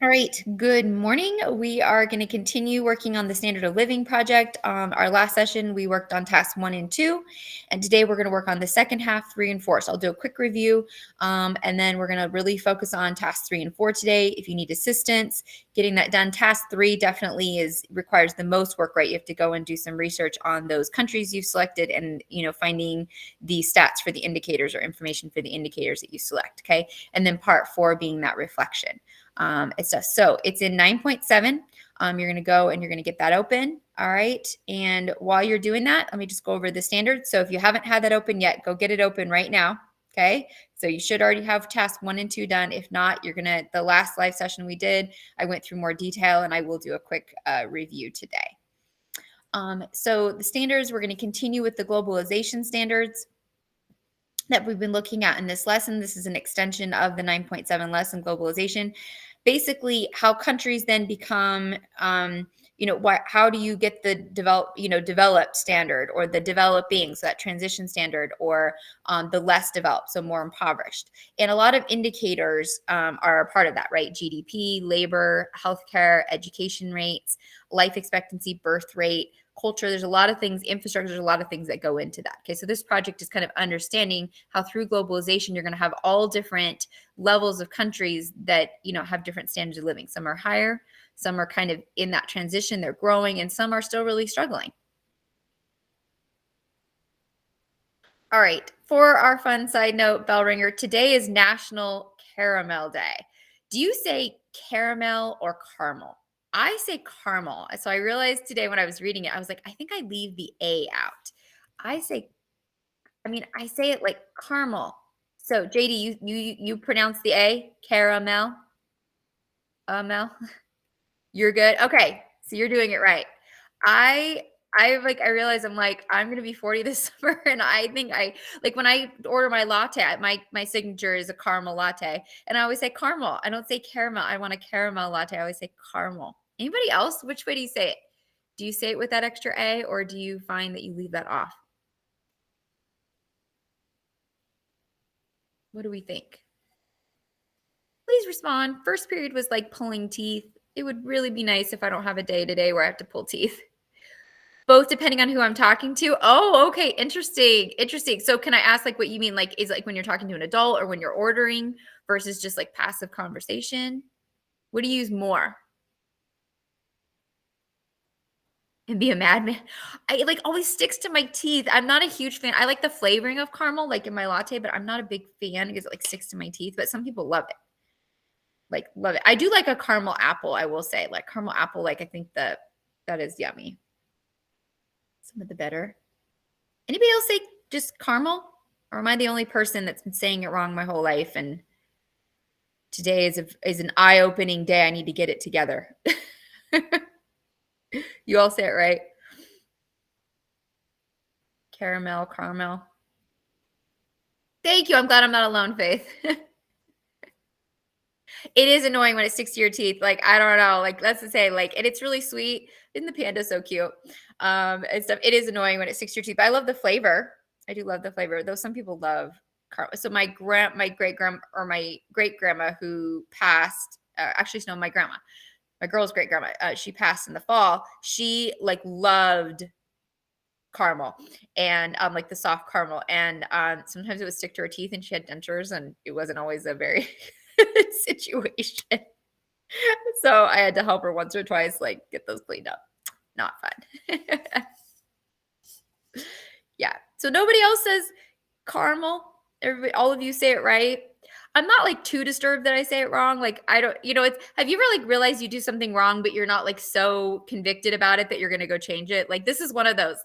All right, good morning. We are going to continue working on the standard of living project. Our last session, we worked on tasks 1 and 2, and today we're going to work on the second half, 3 and 4. So I'll do a quick review, and then we're going to really focus on tasks 3 and 4 today. If you need assistance getting that done, task 3 definitely requires the most work, right? You have to go and do some research on those countries you've selected and, finding the stats for the indicators or information for the indicators that you select, okay? And then part 4 being that reflection. So it's in 9.7. You're going to go and you're going to get that open. All right. And while you're doing that, let me just go over the standards. So if you haven't had that open yet, go get it open right now. Okay. So you should already have tasks 1 and 2 done. If not, the last live session we did, I went through more detail and I will do a quick review today. So the standards, we're going to continue with the globalization standards that we've been looking at in this lesson. This is an extension of the 9.7 lesson, globalization. Basically, how countries then become, how do you get the developed standard or the developing, so that transition standard, or the less developed, so more impoverished. And a lot of indicators are a part of that, right? GDP, labor, healthcare, education rates, life expectancy, birth rate, culture. There's a lot of things, infrastructure, there's a lot of things that go into that. Okay, so this project is kind of understanding how through globalization, you're going to have all different levels of countries that, have different standards of living. Some are higher, some are kind of in that transition, they're growing, and some are still really struggling. All right, for our fun side note, bell ringer, today is National Caramel Day. Do you say caramel or caramel? I say caramel. So I realized today when I was reading it, I was like, I think I leave the A out. I say it like caramel. So JD, you pronounce the A, caramel? Mel? You're good? Okay, so you're doing it right. I realize I'm gonna be 40 this summer, and I think when I order my latte, my signature is a caramel latte, and I always say caramel. I don't say caramel. I want a caramel latte. I always say caramel. Anybody else? Which way do you say it? Do you say it with that extra A, or do you find that you leave that off? What do we think? Please respond. First period was like pulling teeth. It would really be nice if I don't have a day today where I have to pull teeth. Both depending on who I'm talking to. Oh, okay. Interesting. So can I ask what you mean? Is it when you're talking to an adult or when you're ordering versus just passive conversation? What do you use more? And be a madman. I always sticks to my teeth. I'm not a huge fan. I like the flavoring of caramel in my latte, but I'm not a big fan because it sticks to my teeth. But some people love it. Love it. I do like a caramel apple, I will say. Caramel apple, I think that is yummy. Some of the better. Anybody else say just caramel? Or am I the only person that's been saying it wrong my whole life? And today is an eye-opening day. I need to get it together. You all say it right. Caramel. Thank you. I'm glad I'm not alone, Faith. It is annoying when it sticks to your teeth. I don't know. That's to say, and it's really sweet. Isn't the panda so cute? And stuff. It is annoying when it sticks to your teeth. But I love the flavor. I do love the flavor, though some people love caramel. So my great grandma who passed, my grandma, my girl's great grandma, she passed in the fall. She loved caramel and the soft caramel, and sometimes it would stick to her teeth, and she had dentures, and it wasn't always a very good situation. So I had to help her once or twice, get those cleaned up. Not fun. Yeah. So nobody else says caramel. Everybody, all of you say it right. I'm not too disturbed that I say it wrong. I don't, have you ever realized you do something wrong, but you're not so convicted about it that you're going to go change it? This is one of those.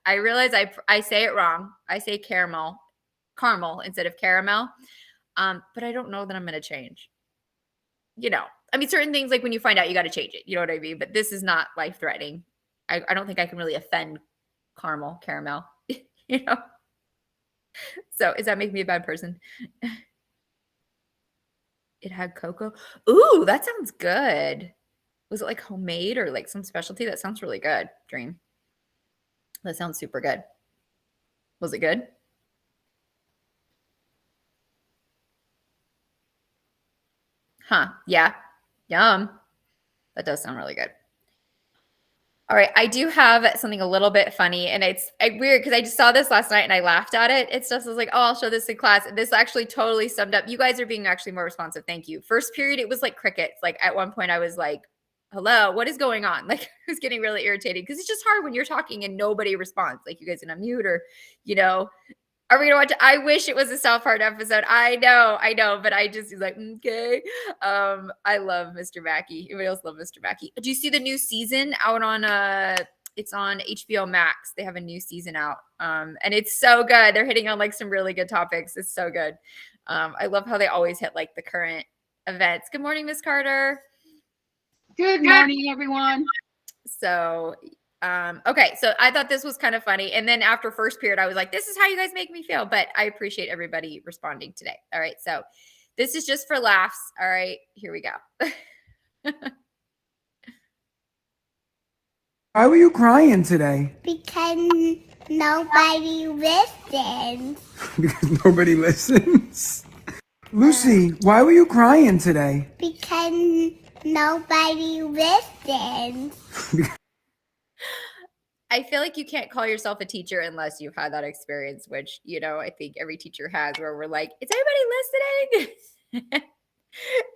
I realize I say it wrong. I say caramel instead of caramel. But I don't know that I'm going to change. Certain things when you find out, you got to change it. You know what I mean? But this is not life threatening. I don't think I can really offend caramel. So does that make me a bad person? It had cocoa. Ooh, that sounds good. Was it homemade or some specialty? That sounds really good, Dream. That sounds super good. Was it good? Huh. Yeah. Yum. That does sound really good. All right, I do have something a little bit funny, and it's weird because I just saw this last night and I laughed at it. It's just I was like, oh, I'll show this in class. And this actually totally summed up. You guys are being actually more responsive. Thank you. First period, it was like crickets. Like at one point, I was like, hello, what is going on? Like I was getting really irritated because it's just hard when you're talking and nobody responds. Like you guys in a mute or, are we gonna watch? I wish it was a South Park episode. I know, but I just like okay. I love Mr. Mackey. Anybody else love Mr. Mackey? Do you see the new season out on it's on HBO Max. They have a new season out. And it's so good. They're hitting on like some really good topics. It's so good. I love how they always hit like the current events. Good morning, Miss Carter. Good morning, everyone. So okay, so I thought this was kind of funny. And then after first period, I was like, this is how you guys make me feel. But I appreciate everybody responding today. All right, so this is just for laughs. All right, here we go. Why were you crying today? Because nobody listens. Because nobody listens? Lucy, why were you crying today? Because nobody listens. I feel like you can't call yourself a teacher unless you've had that experience, which, I think every teacher has, where we're like, is anybody listening?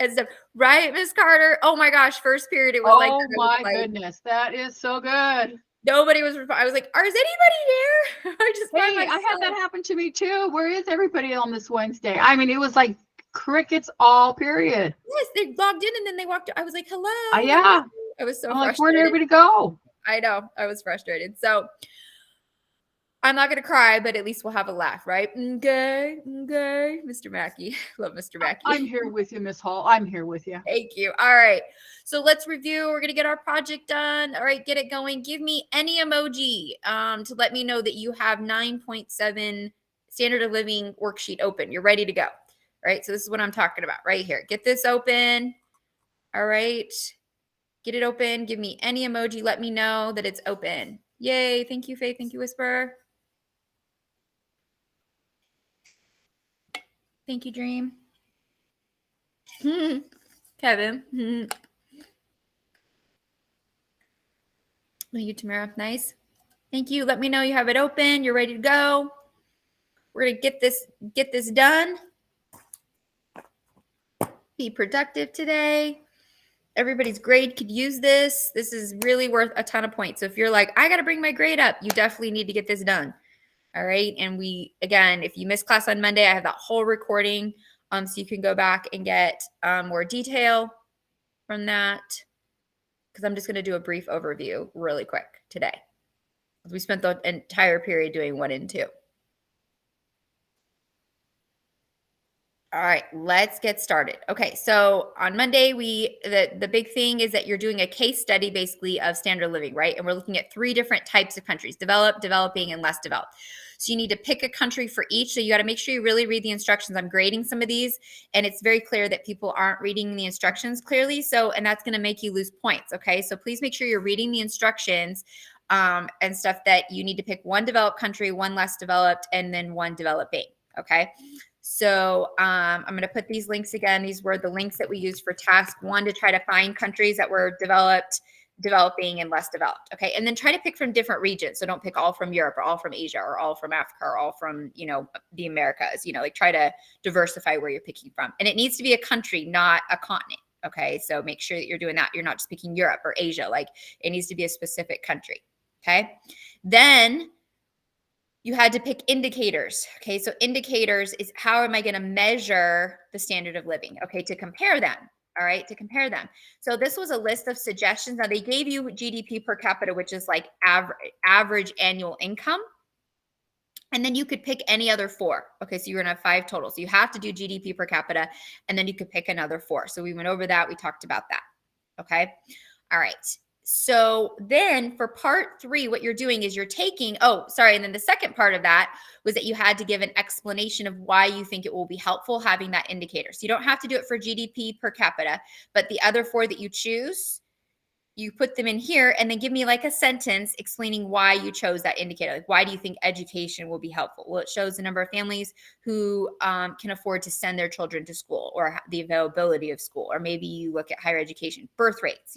And stuff. Right, Miss Carter? Oh my gosh, first period, it was like, oh my goodness, that is so good. Nobody was, I was like, is anybody here? I had that happen to me too. Where is everybody on this Wednesday? I mean, it was like crickets all period. Yes, they logged in and then they walked. I was like, hello. Yeah. I was so I'm frustrated. like, where'd everybody go? I know. I was frustrated. So I'm not going to cry, but at least we'll have a laugh, right? Okay. Mr. Mackey. Love Mr. Mackey. I'm here with you, Miss Hall. I'm here with you. Thank you. All right. So let's review. We're going to get our project done. All right. Get it going. Give me any emoji to let me know that you have 9.7 standard of living worksheet open. You're ready to go. All right. So this is what I'm talking about right here. Get this open. All right. Get it open. Give me any emoji. Let me know that it's open. Yay. Thank you, Faith. Thank you, Whisper. Thank you, Dream. Kevin. Thank you, Tamara. Nice. Thank you. Let me know you have it open. You're ready to go. We're going to get this done. Be productive today. Everybody's grade could use this. This is really worth a ton of points. So if you're like, I got to bring my grade up, you definitely need to get this done. All right. And again, if you missed class on Monday, I have that whole recording. So you can go back and get more detail from that. Because I'm just going to do a brief overview really quick today. We spent the entire period doing 1 and 2. All right, let's get started. Okay, so on Monday, the big thing is that you're doing a case study basically of standard living, right? And we're looking at 3 different types of countries: developed, developing, and less developed. So you need to pick a country for each. So you got to make sure you really read the instructions. I'm grading some of these, and it's very clear that people aren't reading the instructions clearly. And that's going to make you lose points. Okay, so please make sure you're reading the instructions and stuff, that you need to pick 1 developed country, 1 less developed, and then 1 developing. Okay. So I'm going to put these links again. These were the links that we used for task 1 to try to find countries that were developed, developing, and less developed. Okay. And then try to pick from different regions. So don't pick all from Europe or all from Asia or all from Africa or all from, the Americas, like try to diversify where you're picking from. And it needs to be a country, not a continent. Okay. So make sure that you're doing that. You're not just picking Europe or Asia. Like it needs to be a specific country. Okay. Then you had to pick indicators. Okay. So indicators is how am I going to measure the standard of living? Okay. To compare them. All right. To compare them. So this was a list of suggestions. Now they gave you GDP per capita, which is like average annual income. And then you could pick any other 4. Okay. So you're going to have 5 total. So you have to do GDP per capita, and then you could pick another 4. So we went over that. We talked about that. Okay. All right. So then for part 3, what you're doing is you're taking, and then the second part of that was that you had to give an explanation of why you think it will be helpful having that indicator. So you don't have to do it for GDP per capita, but the other 4 that you choose, you put them in here and then give me like a sentence explaining why you chose that indicator. Like, why do you think education will be helpful? Well, it shows the number of families who can afford to send their children to school, or the availability of school, or maybe you look at higher education, birth rates,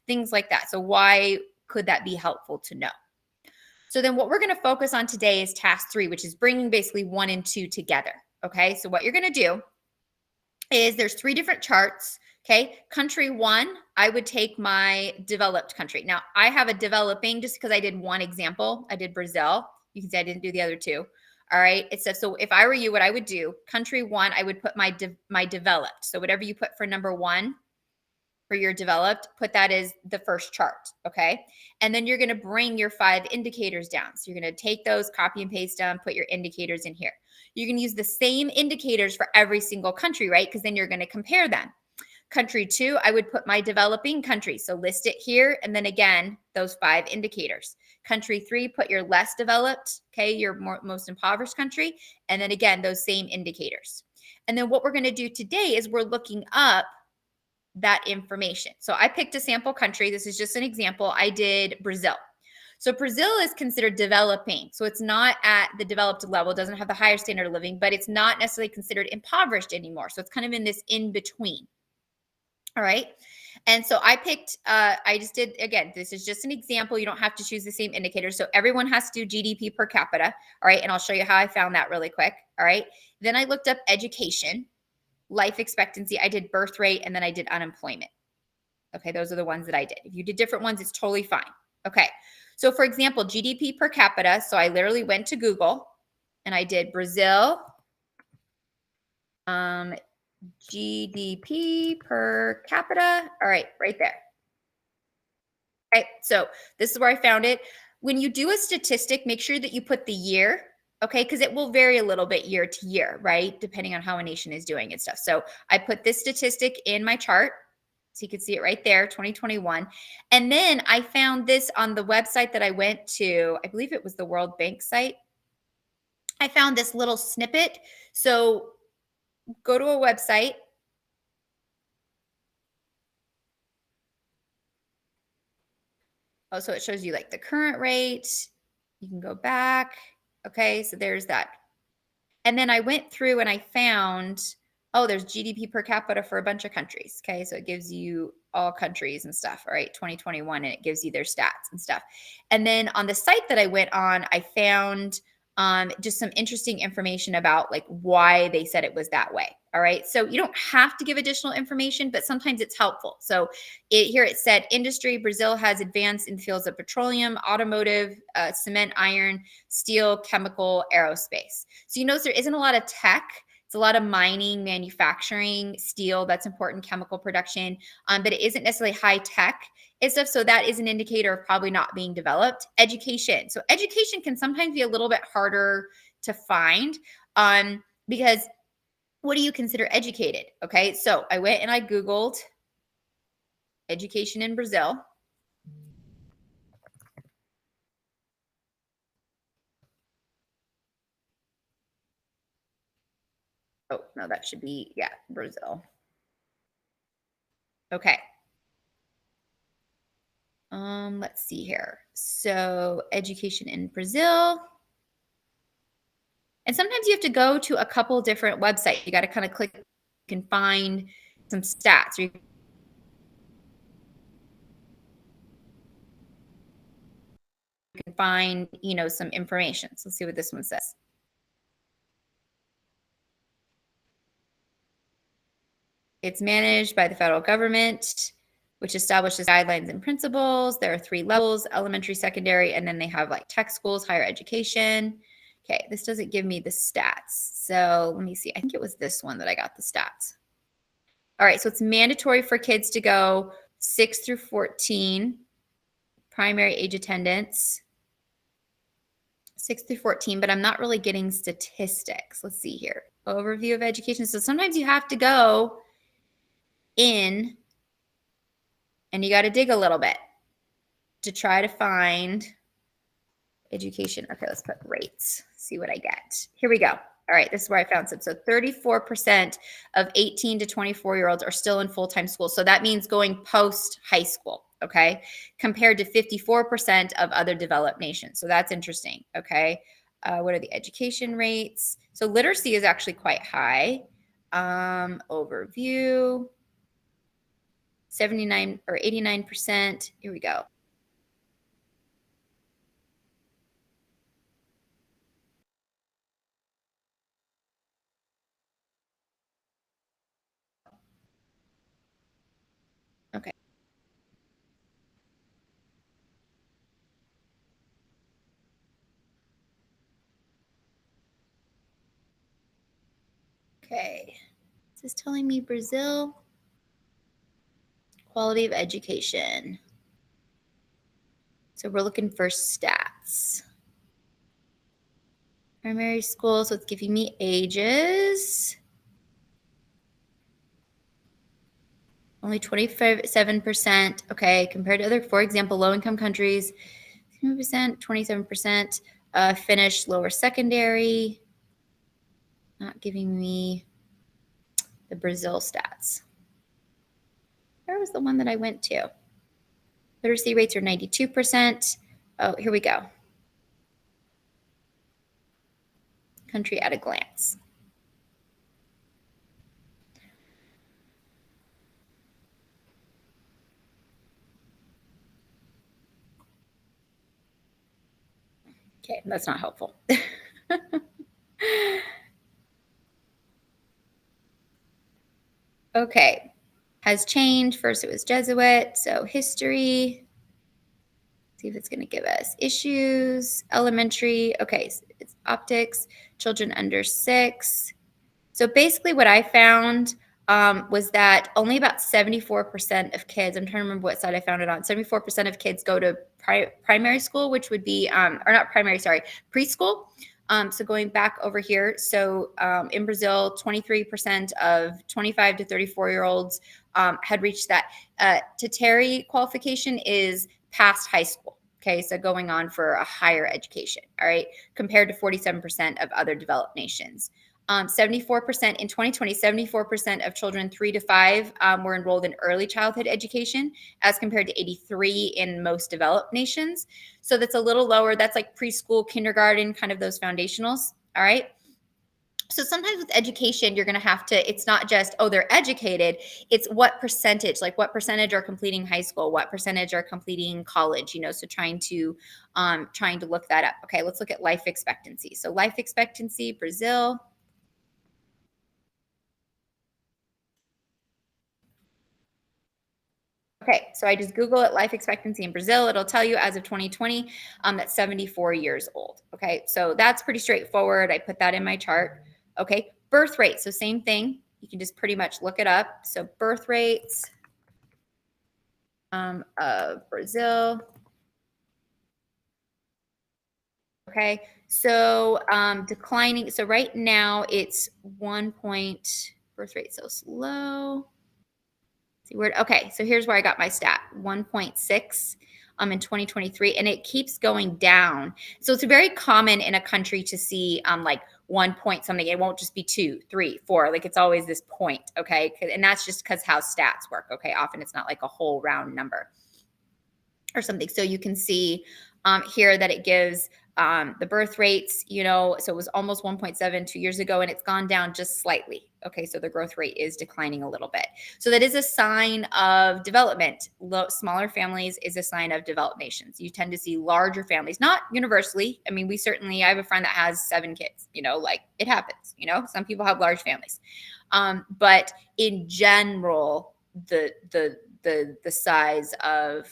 things like that. So why could that be helpful to know? So then what we're going to focus on today is task 3, which is bringing basically 1 and 2 together. Okay, so what you're going to do is there's 3 different charts. Okay, country 1, I would take my developed country. Now, I have a developing just because I did one example. I did Brazil. You can see I didn't do the other 2. All right, it says, so if I were you, what I would do, country 1, I would put my developed. So whatever you put for number 1 for your developed, put that as the first chart, okay? And then you're going to bring your 5 indicators down. So you're going to take those, copy and paste them, put your indicators in here. You can use the same indicators for every single country, right? Because then you're going to compare them. Country 2, I would put my developing country. So list it here. And then again, those 5 indicators. Country 3, put your less developed, okay, your most impoverished country. And then again, those same indicators. And then what we're going to do today is we're looking up that information. So I picked a sample country. This is just an example. I did Brazil. So Brazil is considered developing. So it's not at the developed level, it doesn't have the higher standard of living, but it's not necessarily considered impoverished anymore. So it's kind of in this in between. All right. And so I picked, I just did, again, this is just an example. You don't have to choose the same indicator. So everyone has to do GDP per capita. All right. And I'll show you how I found that really quick. All right. Then I looked up education, life expectancy. I did birth rate, and then I did unemployment. Okay. Those are the ones that I did. If you did different ones, it's totally fine. Okay. So for example, GDP per capita. So I literally went to Google and I did Brazil, GDP per capita. All right, right there. Okay, so this is where I found it. When you do a statistic, make sure that you put the year, okay, because it will vary a little bit year to year, right, depending on how a nation is doing and stuff. So I put this statistic in my chart, so you can see it right there, 2021. And then I found this on the website that I went to. I believe it was the World Bank site. I found this little snippet. So go to a website. Oh, so it shows you like the current rate. You can go back. Okay, so there's that. And then I went through and I found, oh, there's GDP per capita for a bunch of countries. Okay, so it gives you all countries and stuff, all right, 2021, and it gives you their stats and stuff. And then on the site that I went on, I found just some interesting information about like why they said it was that way. All right. So you don't have to give additional information, but sometimes it's helpful. So here it said industry, Brazil has advanced in fields of petroleum, automotive, cement, iron, steel, chemical, aerospace. So you notice there isn't a lot of tech. It's a lot of mining, manufacturing, steel, that's important, chemical production, but it isn't necessarily high tech and stuff. So that is an indicator of probably not being developed. Education. So education can sometimes be a little bit harder to find because what do you consider educated? Okay, so I went and I Googled education in Brazil. Oh, no, that should be, yeah, Brazil. Okay. Let's see here. So education in Brazil. And sometimes you have to go to a couple different websites. You got to kind of click, you can find some stats. Or you can find, some information. So let's see what this one says. It's managed by the federal government, which establishes guidelines and principles. There are 3 levels, elementary, secondary, and then they have like tech schools, higher education. Okay, this doesn't give me the stats. So let me see. I think it was this one that I got the stats. All right, so it's mandatory for kids to go 6 through 14, primary age attendance, 6 through 14, but I'm not really getting statistics. Let's see here. Overview of education. So sometimes you have to go in and you got to dig a little bit to try to find education. Okay, let's put rates. See what I get. Here we go. All right, this is where I found some. So 34% of 18 to 24-year-olds are still in full-time school. So that means going post high school. okay, compared to 54% of other developed nations. So that's interesting, okay? What are the education rates? So literacy is actually quite high. Overview, 79 or 89%. Here we go. Okay. Okay. This is telling me Brazil. Quality of education. So we're looking for stats. Primary school, so it's giving me ages. Only 27%. Okay, compared to other, for example, low-income countries, 2%, 27%. Finished lower secondary. Not giving me the Brazil stats. Where was the one that I went to? Literacy rates are 92%. Oh, here we go. Country at a glance. Okay, that's not helpful. Okay, has changed. First it was Jesuit, so history. See if it's going to give us issues. Elementary, okay, so it's optics, children under 6. So basically what I found was that only about 74% of kids, I'm trying to remember what side I found it on, 74% of kids go to primary school, which would be, or not primary, sorry, preschool. So going back over here, so in Brazil, 23% of 25 to 34-year-olds had reached that. Tertiary qualification is past high school. Okay, so going on for a higher education, all right, compared to 47% of other developed nations. 74% in 2020, 74% of children 3 to 5 were enrolled in early childhood education as compared to 83 in most developed nations. So that's a little lower. That's like preschool, kindergarten, kind of those foundationals. All right. So sometimes with education, you're going to have to, it's not just, oh, they're educated. It's what percentage, like what percentage are completing high school, what percentage are completing college, so trying to look that up. Okay, let's look at life expectancy. So life expectancy, Brazil. Okay, so I just Google it, life expectancy in Brazil. It'll tell you as of 2020, that's 74 years old. Okay, so that's pretty straightforward. I put that in my chart. Okay, birth rate. So same thing. You can just pretty much look it up. So birth rates of Brazil. Okay, so declining. So right now it's 1 point, birth rate so slow. See where, okay, so here's where I got my stat, 1.6 in 2023, and it keeps going down. So it's very common in a country to see like 1 point something. It won't just be 2, 3, 4. Like it's always this point, okay? And that's just because how stats work, okay? Often it's not like a whole round number or something. So you can see here that it gives the birth rates, so it was almost 1.7 2 years ago, and it's gone down just slightly. Okay, so the growth rate is declining a little bit. So that is a sign of development. Smaller families is a sign of developed nations. You tend to see larger families, not universally. I mean, I have a friend that has 7 kids, like it happens, some people have large families. But in general, the size of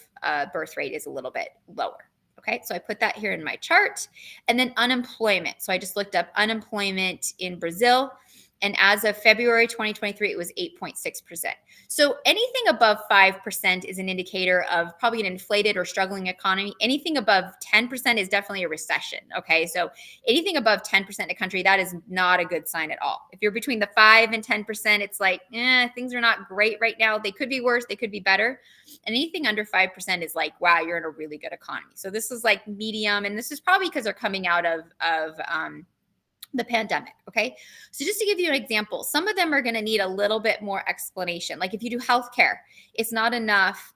birth rate is a little bit lower. Okay, so I put that here in my chart. And then unemployment. So I just looked up unemployment in Brazil. And as of February 2023, it was 8.6%. So anything above 5% is an indicator of probably an inflated or struggling economy. Anything above 10% is definitely a recession. Okay, so anything above 10% in a country, that is not a good sign at all. If you're between the 5 and 10%, it's like, things are not great right now. They could be worse, they could be better. And anything under 5% is like, wow, you're in a really good economy. So this is like medium, and this is probably because they're coming out of the pandemic. Okay. So just to give you an example, some of them are going to need a little bit more explanation. Like if you do healthcare, it's not enough.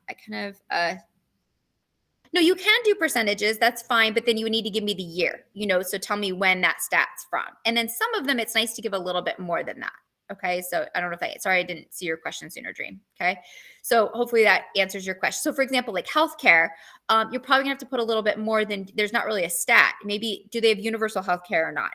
No, you can do percentages. That's fine. But then you need to give me the year, so tell me when that stat's from. And then some of them, it's nice to give a little bit more than that. Okay. So I don't know if sorry, I didn't see your question sooner, Dream. Okay. So hopefully that answers your question. So for example, like healthcare, you're probably gonna have to put a little bit more than, there's not really a stat. Maybe, do they have universal healthcare or not?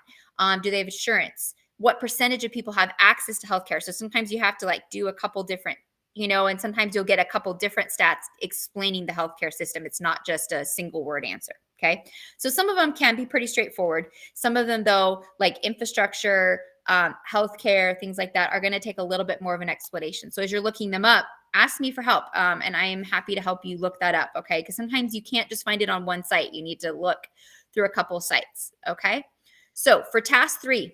Do they have insurance? What percentage of people have access to healthcare? So sometimes you have to like do a couple different, and sometimes you'll get a couple different stats explaining the healthcare system. It's not just a single word answer. Okay. So some of them can be pretty straightforward. Some of them though, like infrastructure, healthcare, things like that, are going to take a little bit more of an explanation. So as you're looking them up, ask me for help. And I am happy to help you look that up. Okay. Because sometimes you can't just find it on one site. You need to look through a couple sites. Okay. So for task 3,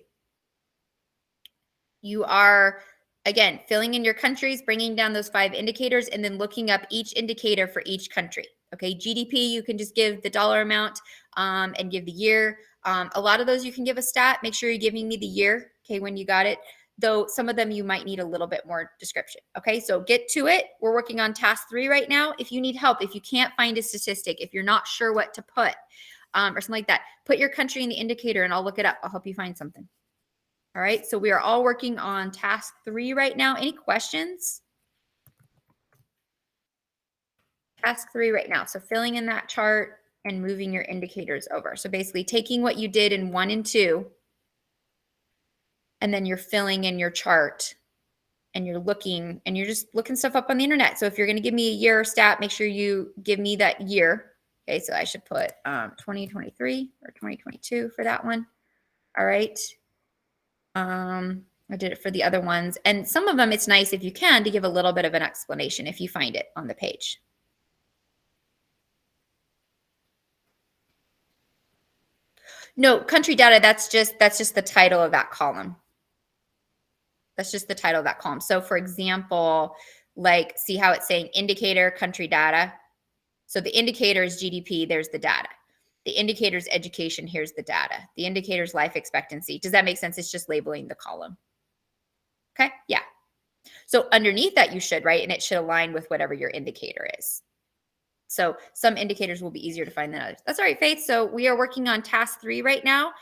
you are, again, filling in your countries, bringing down those 5 indicators, and then looking up each indicator for each country. Okay, GDP, you can just give the dollar amount and give the year. A lot of those you can give a stat. Make sure you're giving me the year, okay, when you got it. Though some of them you might need a little bit more description. Okay, so get to it. We're working on task 3 right now. If you need help, if you can't find a statistic, if you're not sure what to put or something like that, put your country in the indicator and I'll look it up. I'll help you find something. All right, so we are all working on task 3 right now. Any questions? Task 3 right now. So filling in that chart and moving your indicators over. So basically taking what you did in 1 and 2, and then you're filling in your chart and you're just looking stuff up on the internet. So if you're going to give me a year stat, make sure you give me that year. Okay, so I should put 2023 or 2022 for that one. All right. I did it for the other ones. And some of them, it's nice if you can to give a little bit of an explanation if you find it on the page. No, country data, that's just the title of that column. That's just the title of that column. So for example, like see how it's saying indicator, country data. So the indicator is GDP, there's the data. The indicator is education, here's the data. The indicator is life expectancy. Does that make sense? It's just labeling the column. Okay, yeah. So underneath that you should, right? And it should align with whatever your indicator is. So some indicators will be easier to find than others. That's all right, Faith. So we are working on task 3 right now.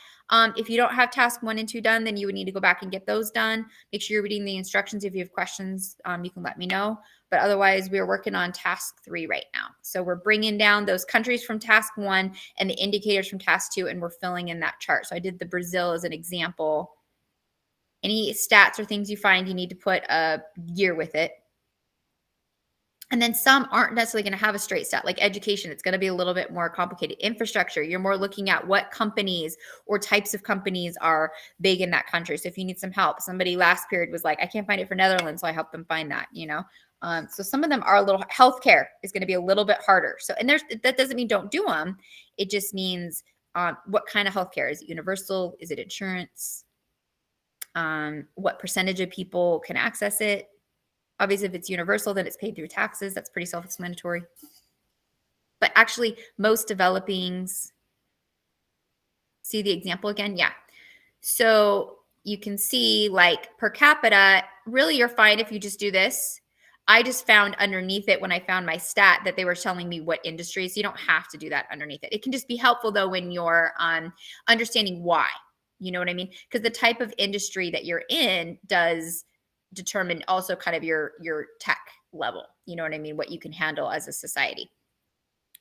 If you don't have task 1 and 2 done, then you would need to go back and get those done. Make sure you're reading the instructions. If you have questions, you can let me know. But otherwise, we are working on task 3 right now. So we're bringing down those countries from task 1 and the indicators from task 2, and we're filling in that chart. So I did the Brazil as an example. Any stats or things you find, you need to put a year with it. And then some aren't necessarily going to have a straight stat, like education. It's going to be a little bit more complicated. Infrastructure, you're more looking at what companies or types of companies are big in that country. So if you need some help, somebody last period was like, I can't find it for Netherlands, so I helped them find that, So some of them are a little, healthcare is going to be a little bit harder. So, and that doesn't mean don't do them. It just means what kind of healthcare? Is it universal? Is it insurance? What percentage of people can access it? Obviously, if it's universal, then it's paid through taxes. That's pretty self-explanatory. But actually, most developings, see the example again? Yeah. So you can see like per capita, really you're fine if you just do this. I just found underneath it when I found my stat that they were telling me what industry. So you don't have to do that underneath it. It can just be helpful though when you're understanding why. You know what I mean? Because the type of industry that you're in does determine also kind of your tech level. You know what I mean? What you can handle as a society.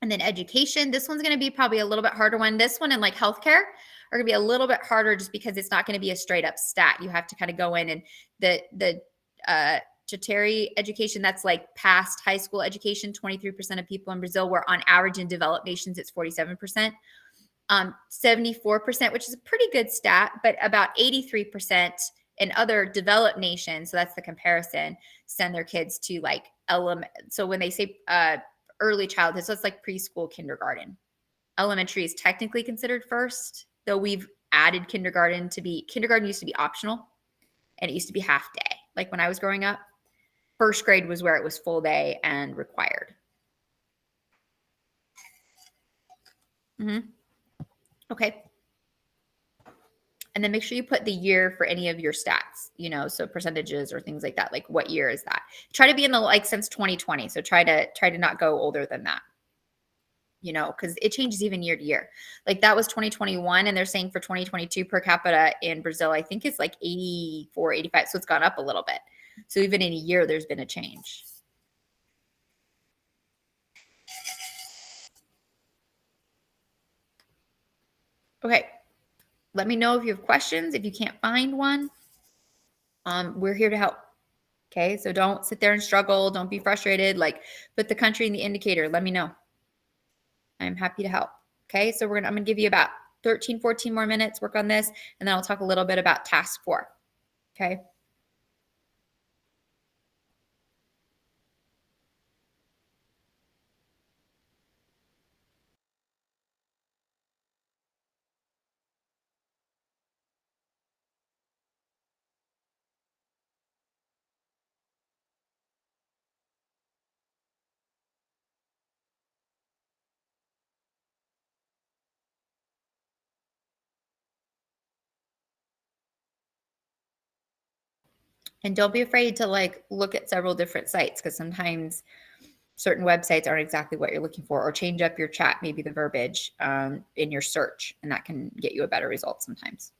And then education, this one's going to be probably a little bit harder one. This one and like healthcare are going to be a little bit harder just because it's not going to be a straight up stat. You have to kind of go in and the tertiary education, that's like past high school education, 23% of people in Brazil, where on average in developed nations, it's 47%. 74%, which is a pretty good stat, but about 83% in other developed nations, so that's the comparison, send their kids to like so when they say early childhood, so it's like preschool, kindergarten. Elementary is technically considered first, though we've added kindergarten used to be optional, and it used to be half day. Like when I was growing up, first grade was where it was full day and required. Okay. And then make sure you put the year for any of your stats, so percentages or things like that. Like what year is that? Try to be in the like since 2020. So try to not go older than that. Because it changes even year to year. Like that was 2021, and they're saying for 2022 per capita in Brazil, I think it's like 84, 85. So it's gone up a little bit. So even in a year, there's been a change. Okay. Let me know if you have questions. If you can't find one, we're here to help. Okay. So don't sit there and struggle. Don't be frustrated. Like put the country in the indicator. Let me know. I'm happy to help. Okay. So I'm going to give you about 13, 14 more minutes, work on this, and then I'll talk a little bit about task 4. Okay. And don't be afraid to like look at several different sites, because sometimes certain websites aren't exactly what you're looking for, or change up your chat, maybe the verbiage in your search, and that can get you a better result sometimes.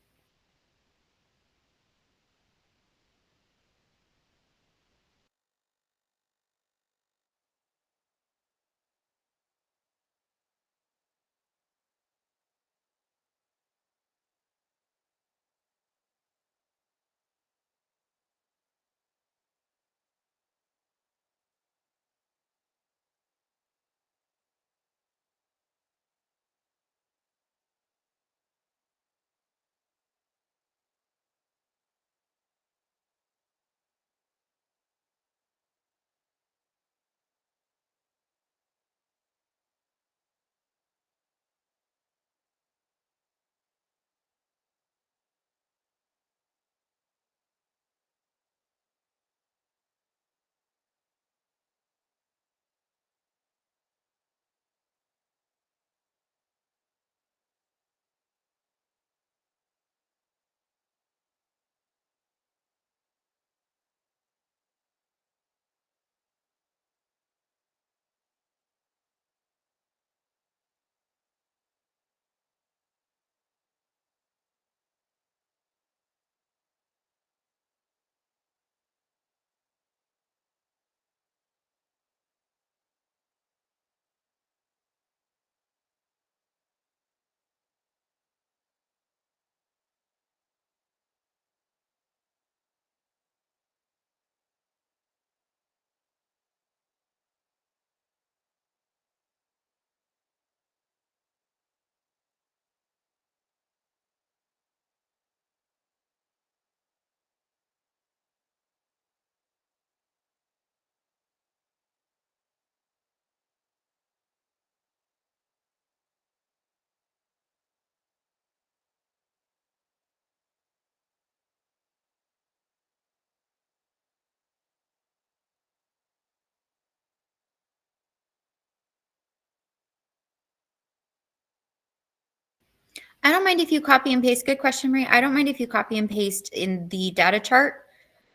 I don't mind if you copy and paste. Good question, Marie. I don't mind if you copy and paste in the data chart,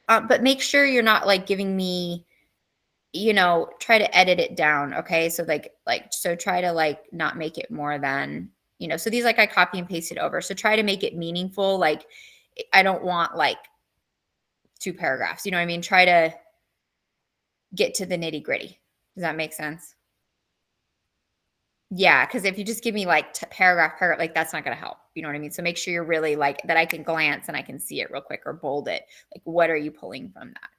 but make sure you're not like giving me, try to edit it down. Okay. So so try to like not make it more than, so these like I copy and pasted over. So try to make it meaningful. Like I don't want like 2 paragraphs, you know what I mean? Try to get to the nitty gritty. Does that make sense? Yeah, because if you just give me like paragraph, like that's not going to help. You know what I mean? So make sure you're really like that I can glance and I can see it real quick, or bold it. Like, what are you pulling from that?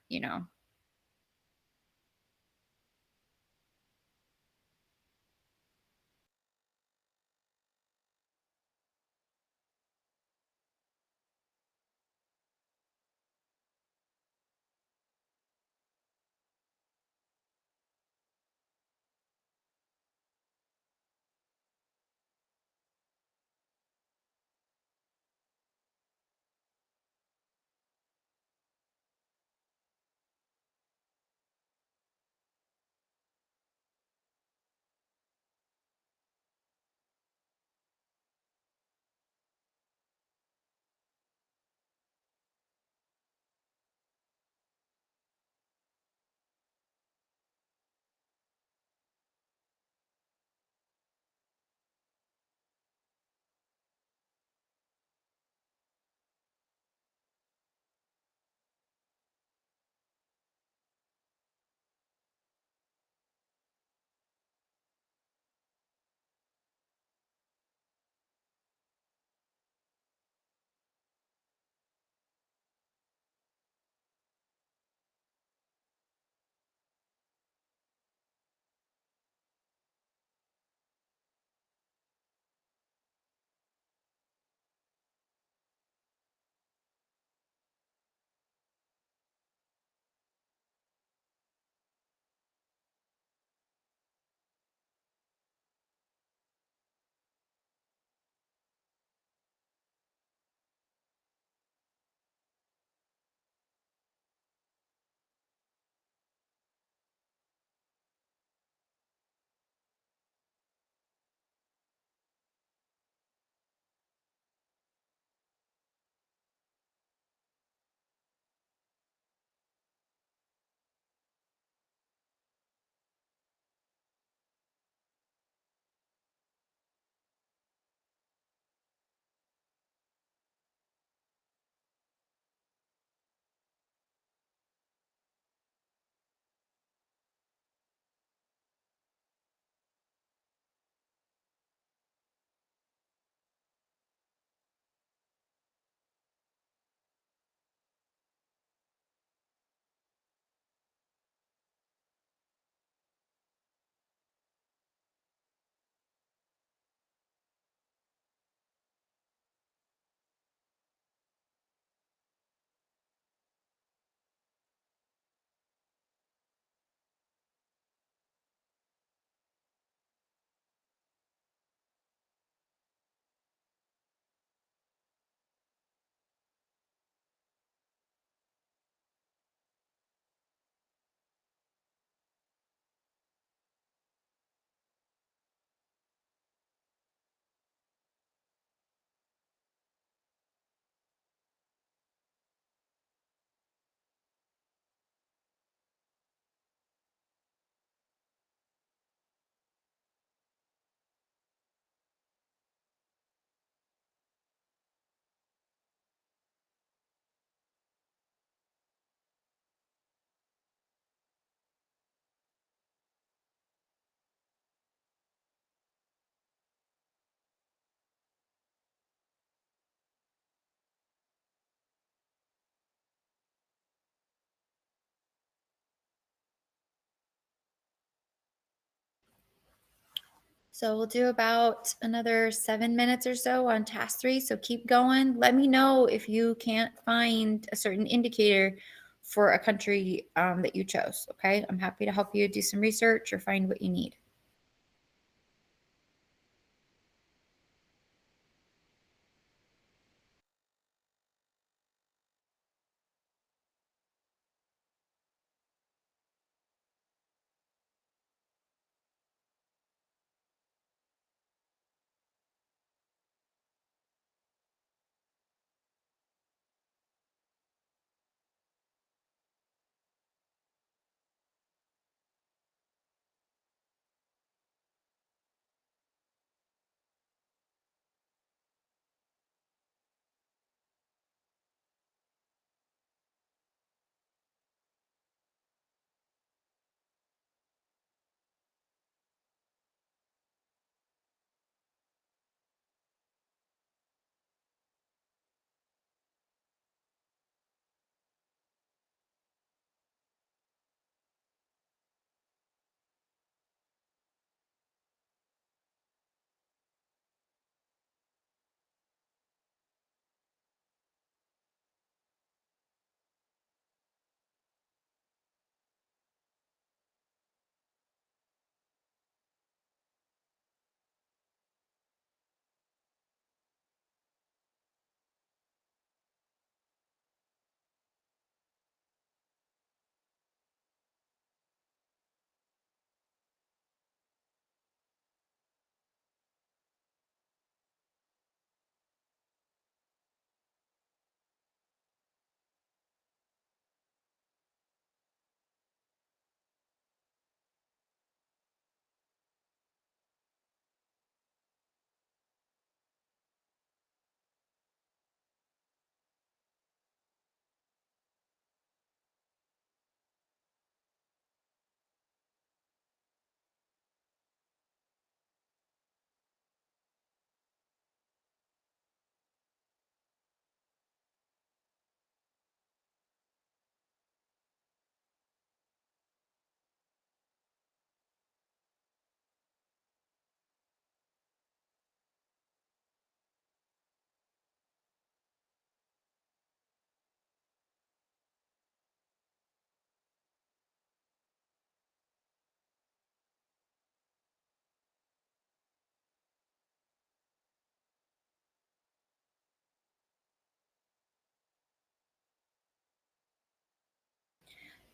So we'll do about another 7 minutes or so on task 3. So keep going. Let me know if you can't find a certain indicator for a country that you chose. Okay. I'm happy to help you do some research or find what you need.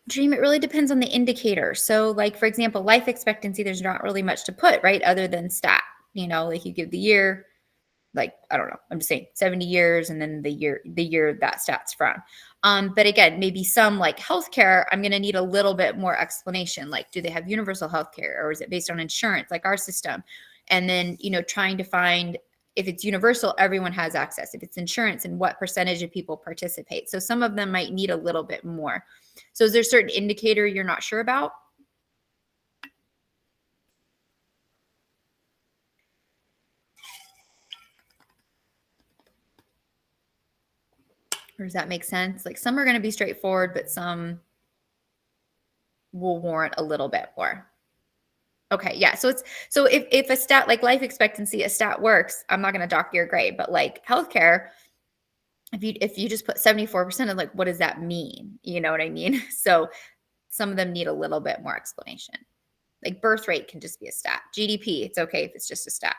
Dream, it really depends on the indicator. So, like, for example, life expectancy, there's not really much to put, right? Other than stat, like you give the year, like, I don't know, I'm just saying 70 years and then the year that stats from. But again, maybe some like healthcare, I'm going to need a little bit more explanation. Like, do they have universal healthcare or is it based on insurance like our system? And then, trying to find if it's universal, everyone has access. If it's insurance and what percentage of people participate. So some of them might need a little bit more. So is there a certain indicator you're not sure about? Or does that make sense? Like some are going to be straightforward, but some will warrant a little bit more. Okay, yeah. So if a stat like life expectancy, a stat works, I'm not going to dock your grade, but like healthcare, if you just put 74%, of like, what does that mean? You know what I mean? So some of them need a little bit more explanation. Like birth rate can just be a stat. GDP, it's okay if it's just a stat.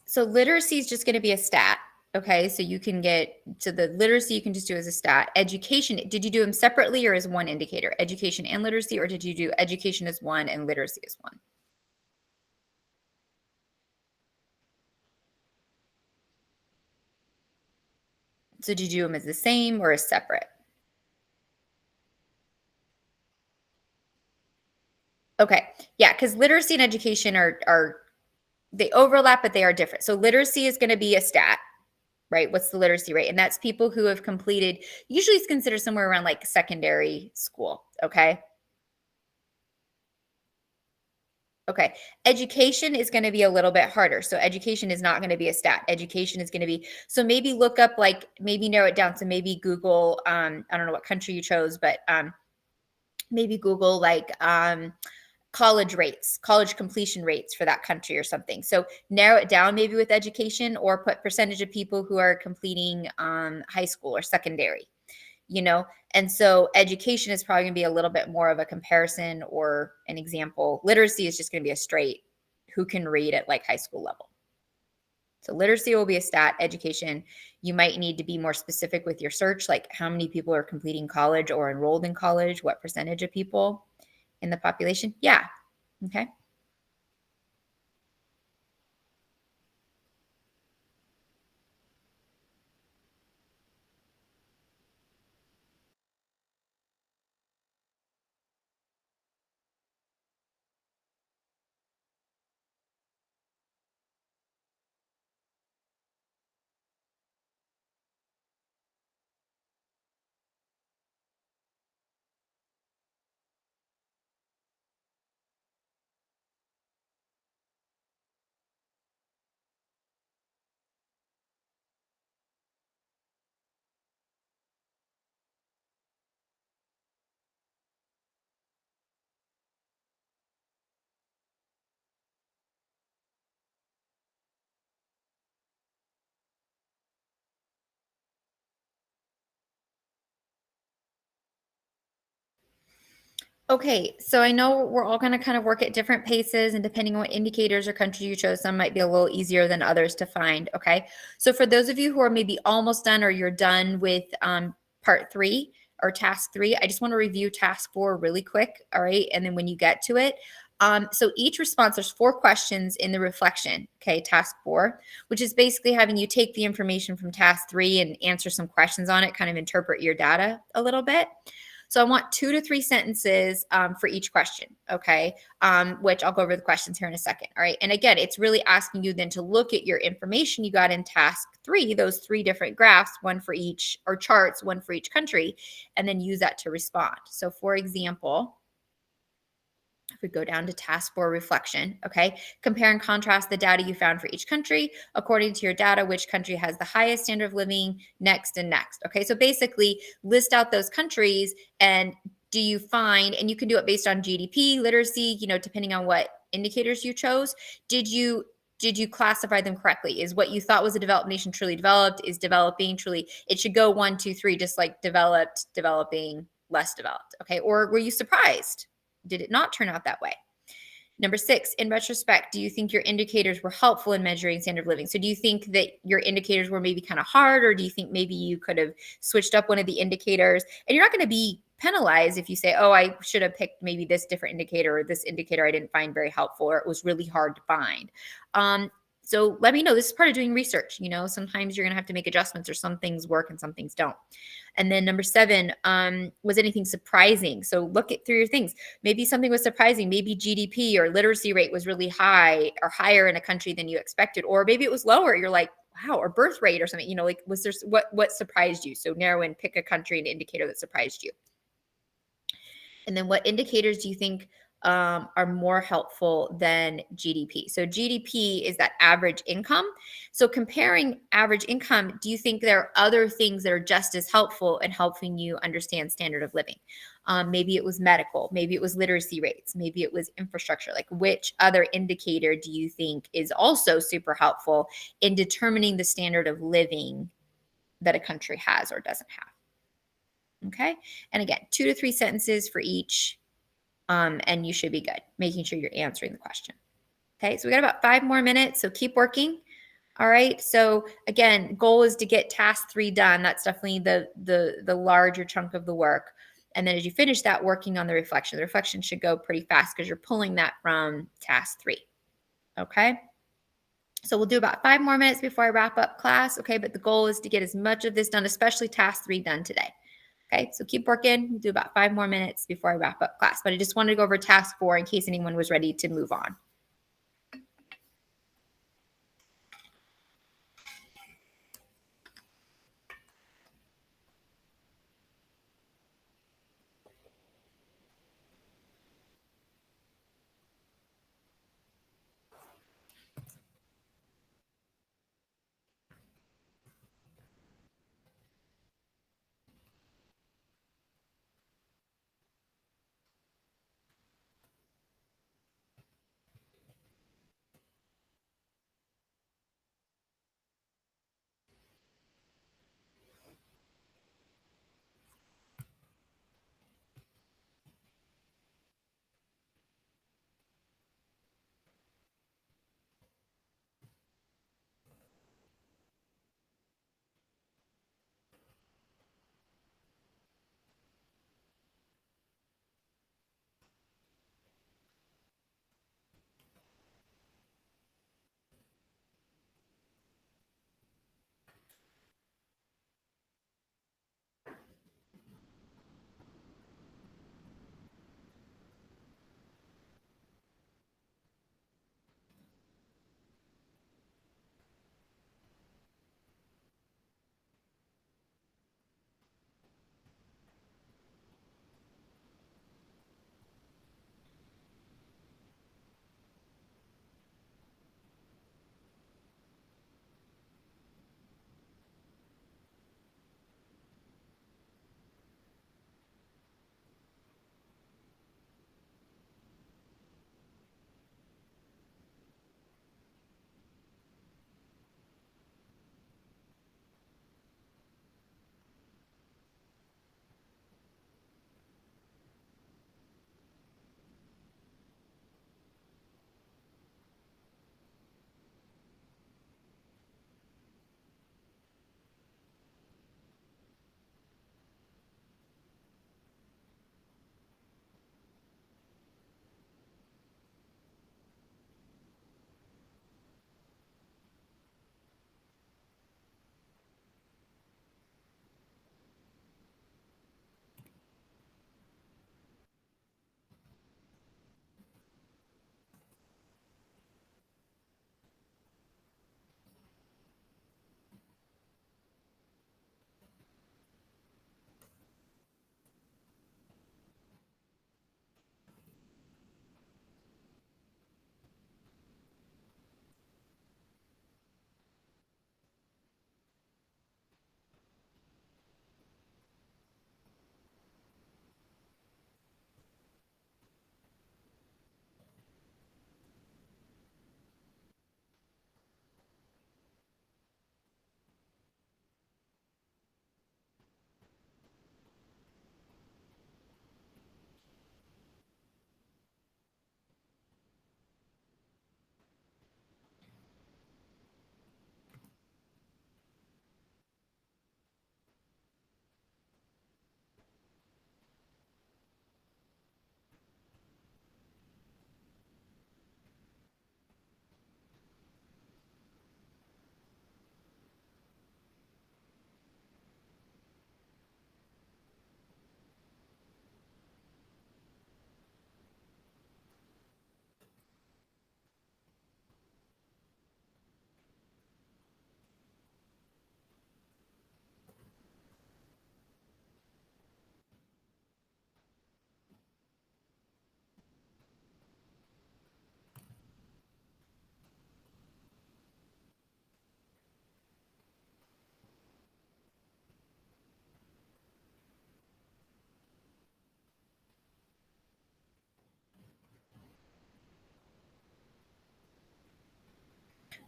So literacy is just going to be a stat. Okay. So you can get to the literacy, you can just do as a stat. Education, did you do them separately or as one indicator? Education and literacy, or did you do education as one and literacy as one? So did you do them as the same or as separate? Okay. Yeah, because literacy and education are they overlap, but they are different. So literacy is going to be a stat, right? What's the literacy rate? And that's people who have completed, usually it's considered somewhere around like secondary school. Okay. Okay. Education is going to be a little bit harder. So education is not going to be a stat. Education is going to be, so maybe look up, like maybe narrow it down. So maybe Google, I don't know what country you chose, but maybe Google like college rates, college completion rates for that country or something. So narrow it down maybe with education, or put percentage of people who are completing high school or secondary, you know? And so education is probably gonna be a little bit more of a comparison or an example. Literacy is just gonna be a straight who can read at like high school level. So literacy will be a stat. Education, you might need to be more specific with your search, like how many people are completing college or enrolled in college, what percentage of people in the population. Yeah. Okay. Okay, so I know we're all going to kind of work at different paces, and depending on what indicators or country you chose, some might be a little easier than others to find. Okay, so for those of you who are maybe almost done or you're done with part 3 or task 3, I just want to review task 4 really quick. All right, and then when you get to it, so each response, there's 4 questions in the reflection. Okay, task 4, which is basically having you take the information from task 3 and answer some questions on it, kind of interpret your data a little bit. So I want 2 to 3 sentences for each question, okay? Which I'll go over the questions here in a second, all right? And again, it's really asking you then to look at your information you got in task 3, those 3 different graphs, one for each, or charts, one for each country, and then use that to respond. So for example, if we go down to task 4 reflection, okay, compare and contrast the data you found for each country. According to your data, which country has the highest standard of living, next and next. Okay, so basically list out those countries, and do you find, and you can do it based on GDP, literacy, you know, depending on what indicators you chose. Did you classify them correctly? Is what you thought was a developed nation truly developed? Is developing truly, it should go 1, 2, 3, just like developed, developing, less developed. Okay, or were you surprised? Did it not turn out that way? Number 6, in retrospect, do you think your indicators were helpful in measuring standard of living? So do you think that your indicators were maybe kind of hard, or do you think maybe you could have switched up one of the indicators? And you're not going to be penalized if you say, oh, I should have picked maybe this different indicator, or this indicator I didn't find very helpful, or it was really hard to find. So let me know. This is part of doing research. You know, sometimes you're going to have to make adjustments, or some things work and some things don't. And then number 7, was anything surprising? So look through your things. Maybe something was surprising. Maybe GDP or literacy rate was really high or higher in a country than you expected, or maybe it was lower. You're like, wow, or birth rate or something, you know, like was there, what surprised you? So narrow in, pick a country and indicator that surprised you. And then what indicators do you think are more helpful than GDP? So GDP is that average income. So comparing average income, do you think there are other things that are just as helpful in helping you understand standard of living? Maybe it was medical, maybe it was literacy rates, maybe it was infrastructure. Like, which other indicator do you think is also super helpful in determining the standard of living that a country has or doesn't have? Okay. And again, 2 to 3 sentences for each, and you should be good, making sure you're answering the question. Okay. So we got about 5 more minutes. So keep working. All right. So again, goal is to get task 3 done. That's definitely the larger chunk of the work. And then as you finish that, working on the reflection should go pretty fast because you're pulling that from task 3. Okay. So we'll do about 5 more minutes before I wrap up class, okay? But the goal is to get as much of this done, especially task 3 done today. Okay, so keep working. We'll do about 5 more minutes before I wrap up class. But I just wanted to go over task 4 in case anyone was ready to move on.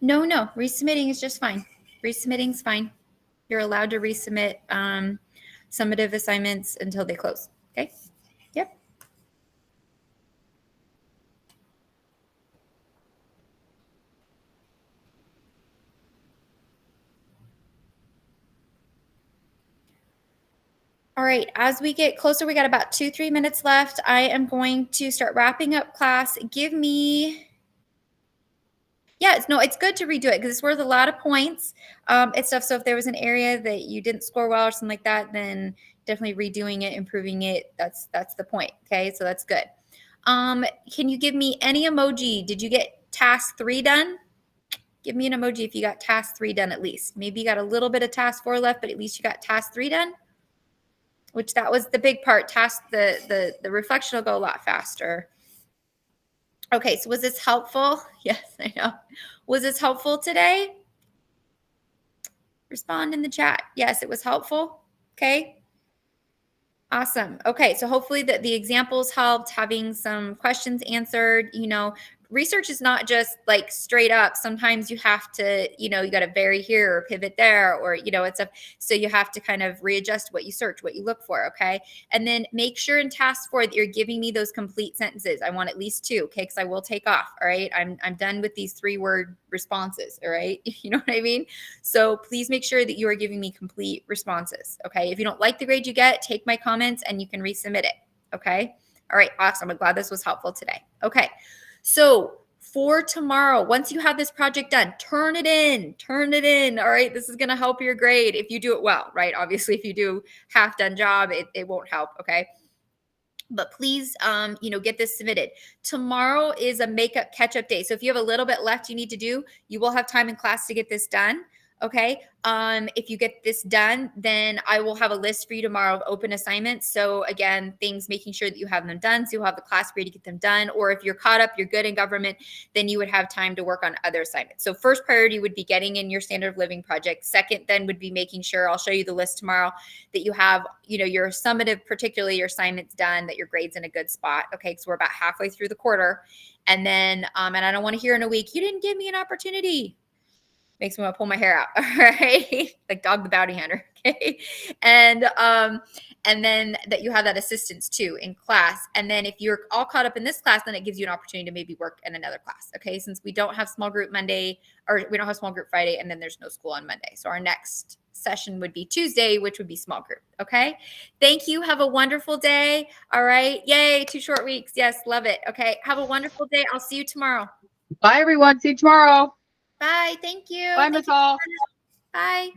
No, resubmitting is just fine. Resubmitting's fine. You're allowed to resubmit summative assignments until they close. Okay? Yep. All right, as we get closer, we got about 2-3 minutes left. I am going to start wrapping up class. Yeah, it's good to redo it because it's worth a lot of points. It's stuff. So if there was an area that you didn't score well or something like that, then definitely redoing it, improving it. That's the point. Okay, so that's good. Can you give me any emoji? Did you get task 3 done? Give me an emoji if you got task 3 done at least. Maybe you got a little bit of task 4 left, but at least you got task 3 done. Which that was the big part. Task the reflection will go a lot faster. Okay, so was this helpful? Yes, I know. Was this helpful today? Respond in the chat. Yes, it was helpful. Okay. Awesome. Okay, so hopefully the examples helped, having some questions answered. Research is not just like straight up. Sometimes you have to, you got to vary here or pivot there, or, it's a, so you have to kind of readjust what you search, what you look for. Okay. And then make sure in task 4 that you're giving me those complete sentences. I want at least 2. Okay. Cause I will take off. All right. I'm done with these 3-word responses. All right. You know what I mean? So please make sure that you are giving me complete responses. Okay. If you don't like the grade you get, take my comments and you can resubmit it. Okay. All right. Awesome. I'm glad this was helpful today. Okay. So for tomorrow, once you have this project done, turn it in. All right. This is going to help your grade if you do it well, right? Obviously, if you do half done job, it won't help. Okay. But please, get this submitted. Tomorrow is a makeup catch-up day. So if you have a little bit left you need to do, you will have time in class to get this done. Okay. If you get this done, then I will have a list for you tomorrow of open assignments. So again, things, making sure that you have them done. So you'll have the class period to get them done. Or if you're caught up, you're good in government, then you would have time to work on other assignments. So first priority would be getting in your standard of living project. Second, then would be making sure, I'll show you the list tomorrow, that you have, your summative, particularly your assignments done, that your grade's in a good spot. Okay. So we're about halfway through the quarter. And then, and I don't want to hear in a week, you didn't give me an opportunity. Makes me want to pull my hair out. All right. Like Dog the Bounty Hunter. Okay. And then that you have that assistance too in class. And then if you're all caught up in this class, then it gives you an opportunity to maybe work in another class. Okay. Since we don't have small group Monday, or we don't have small group Friday, and then there's no school on Monday. So our next session would be Tuesday, which would be small group. Okay. Thank you. Have a wonderful day. All right. Yay. 2 short weeks. Yes. Love it. Okay. Have a wonderful day. I'll see you tomorrow. Bye, everyone. See you tomorrow. Bye. Thank you. Bye, Miss Hall. Bye.